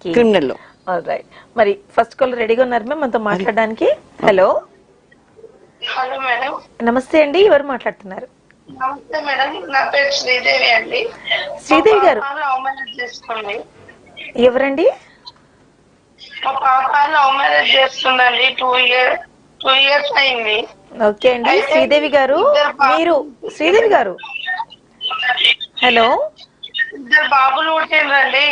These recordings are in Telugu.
క్రిమినల్ లో. రైట్. మరి ఫస్ట్ కాల్ రెడీగా ఉన్నారు మ్యామ్ మనతో మాట్లాడడానికి? Hello hello madam. నమస్తే అండి, ఎవరు మాట్లాడుతున్నారు? నమస్తే మేడం, నా పేరు శ్రీదేవి అండి. శ్రీదేవి గారు లవ్ మ్యారేజ్ చేసుకోండి. ఎవరండి? మా పాప లవ్ మ్యారేజ్ చేస్తుందండి. 2 years అయింది. ఓకే అండి శ్రీదేవి గారు, మీరు శ్రీదేవి గారు హలో, ఇద్దరు బాబులు పుట్టిండ్రండి.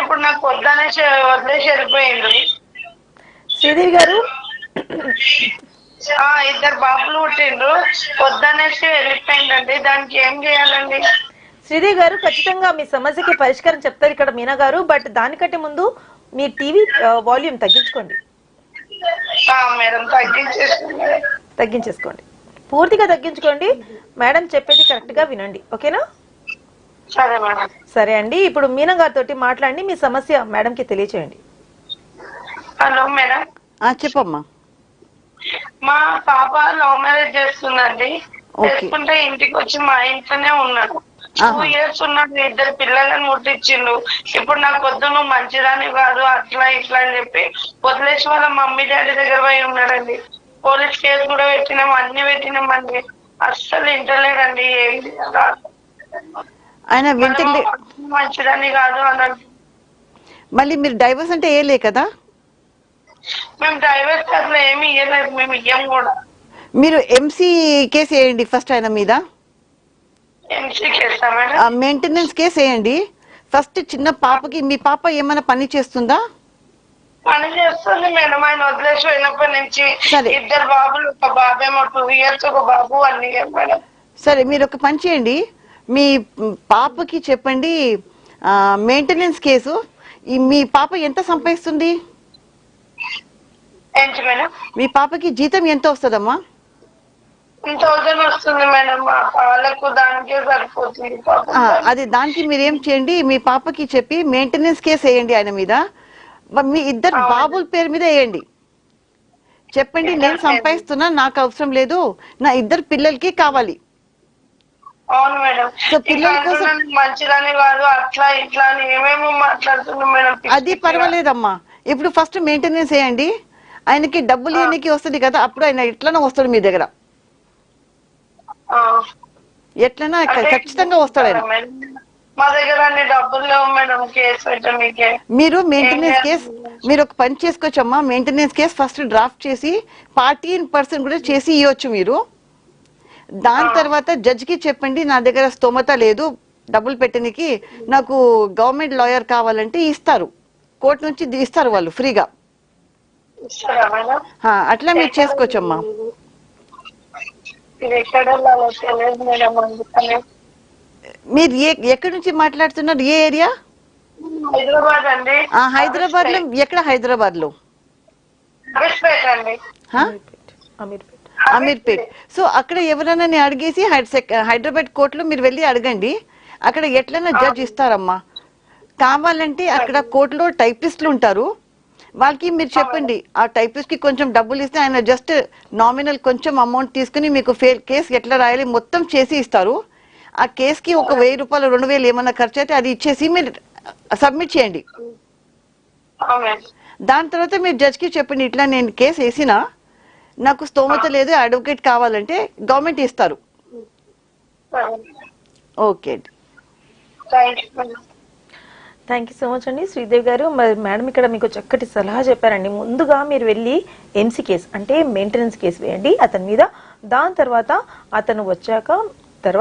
ఇప్పుడు నాకు వద్దనేసి వదిలేసి వెళ్ళిపోయిండు. శ్రీదేవి గారు ఇద్దరు బాబులు పుట్టిండ్రు, వద్దనేసి వెళ్ళిపోయిందండి. దానికి ఏం చేయాలండి? శ్రీదేవి గారు ఖచ్చితంగా మీ సమస్యకి పరిష్కారం చెప్తారు ఇక్కడ మీనా గారు. బట్ దానికంటే ముందు మీ టీవీ వాల్యూమ్ తగ్గించుకోండి. మేడం తగ్గించేసుకోండి, పూర్తిగా తగ్గించుకోండి. మేడం చెప్పేది కరెక్ట్ గా వినండి, ఓకేనా? సరే మేడం. సరే అండి, ఇప్పుడు మీనా గారితో మాట్లాడి మీ సమస్య మేడం కి తెలియచేయండి. Hello madam. చెప్పమ్మా. మా పాప లవ్ మ్యారేజ్ చేస్తుందండి. చేసుకుంటే ఇంటికి వచ్చి మా ఇంట్లోనే ఉన్నాడు. 2 years ఉన్నాడు. 2 పిల్లలను ముట్టించిండు. ఇప్పుడు నాకు వద్దు, నువ్వు మంచిదాని కాదు, అట్లా ఇట్లా అని చెప్పి వదిలేసి వాళ్ళ మమ్మీ డాడీ దగ్గర పోయి ఉన్నాడండి. పోలీస్ కేసు కూడా పెట్టినాం, అన్ని పెట్టినామండి. అస్సలు ఇంటలేడండి. ఆయన వింటలే, మంచిదాన్ని కాదు అన్నాడు. మళ్ళీ మీరు డైవర్స్ అంటే ఏలే కదా? మేము డైవర్స్ అట్లా ఏమి ఇయ్యలేదు, మేము ఇయ్యం కూడా. మీరు ఎంసీ కేసు వేయండి ఫస్ట్ ఆయన మీద. ఎంసీ కేసా మేడం? మెయింటెనెన్స్ కేసు వేయండి ఫస్ట్. చిన్న పాపకి, మీ పాప ఏమైనా పని చేస్తుందా? పని చేస్తుంది మేడం. ఆయన వదిలేసి పోయినప్పటి నుంచి సరే. 2 బాబులు, ఒక బాబేమో 2 years, ఒక బాబు 1 year మేడం. సరే, మీరు ఒక పని చేయండి, మీ పాపకి చెప్పండి మెయింటెనెన్స్ కేసు. మీ పాప ఎంత సంపాదిస్తుంది? ఏంటి మేడం? మీ పాపకి జీతం ఎంత వస్తుందమ్మా? 1000 వస్తుంది మేడం. వాళ్ళకు దానికే సరిపోతుంది. అది దానికి మీరు ఏం చేయండి, మీ పాపకి చెప్పి మెయింటెనెన్స్ కేసు వేయండి ఆయన మీద. మీ 2 బాబుల పేరు మీద వేయండి. చెప్పండి, నేను సంపాదిస్తున్నా, నాకు అవసరం లేదు, నా 2 పిల్లలకి కావాలి. అవును మేడం. సో పిల్లల కోసం మంచిదని కాదు, అట్లా ఇట్లా అని ఏమేమో మాట్లాడుతున్నాం మేడం. అది పర్వాలేదమ్మా. ఇప్పుడు ఫస్ట్ మెయింటెనెన్స్ వేయండి. ఆయనకి డబ్బులు ఇవ్వడానికి వస్తుంది కదా, అప్పుడు ఆయన ఎట్లనో వస్తాడు మీ దగ్గర. ఎట్లనా ఖచ్చితంగా వస్తాడు ఆయన. మా దగ్గర అన్ని డబ్బులు లేవు మేడం. కేసు పెట్టడానికే. మీరు మెయింటెనెన్స్ కేసు, మీరు ఒక పని చేసుకోవచ్చమ్మా. మెయింటెనెన్స్ కేసు ఫస్ట్ డ్రాఫ్ట్ చేసి 40% కూడా చేసి ఇవ్వచ్చు మీరు. దాని తర్వాత జడ్జికి చెప్పండి, నా దగ్గర స్తోమత లేదు డబ్బులు పెట్టడానికి, నాకు గవర్నమెంట్ లాయర్ కావాలంటే ఇస్తారు, కోర్టు నుంచి ఇస్తారు వాళ్ళు ఫ్రీగా. అట్లా మీరు చేసుకోవచ్చమ్మా. మీరు ఎక్కడి నుంచి మాట్లాడుతున్నారు? ఏ ఏరియా? హైదరాబాద్ అండి. హైదరాబాద్ లో ఎక్కడ? హైదరాబాద్ లో అమీర్పేట్. సో అక్కడ ఎవరైనా అడిగేసి హైదరాబాద్ కోర్టులో మీరు వెళ్ళి అడగండి, అక్కడ ఎట్లైనా జడ్జ్ ఇస్తారమ్మా. కావాలంటే అక్కడ కోర్టులో టైపిస్టులు ఉంటారు, వాళ్ళకి మీరు చెప్పండి, ఆ టైపిస్ట్ కి కొంచెం డబ్బులు ఇస్తే ఆయన జస్ట్ నామినల్ కొంచెం అమౌంట్ తీసుకుని మీకు కేసు ఎట్లా రాయాలి మొత్తం చేసి ఇస్తారు. ఆ కేసుకి ఒక 1000 రూపాయలు 2000 ఏమన్నా ఖర్చు అయితే అది ఇచ్చేసి మీరు సబ్మిట్ చేయండి. దాని తర్వాత మీరు జడ్జ్ కి చెప్పండి, ఇట్లా నేను కేసు వేసినా, నాకు స్తోమత లేదు, అడ్వకేట్ కావాలంటే గవర్నమెంట్ ఇస్తారు. Okay, thank you so much అండి శ్రీదేవి గారు. మరి మేడం ఇక్కడ మీకు చక్కటి సలహా చెప్పారండి. ముందుగా మీరు వెళ్ళి ఎంసీ కేసు అంటే మెయింటెనెన్స్ కేసు వేయండి అతని మీద. దాని తర్వాత అతను వచ్చాక తర్వాత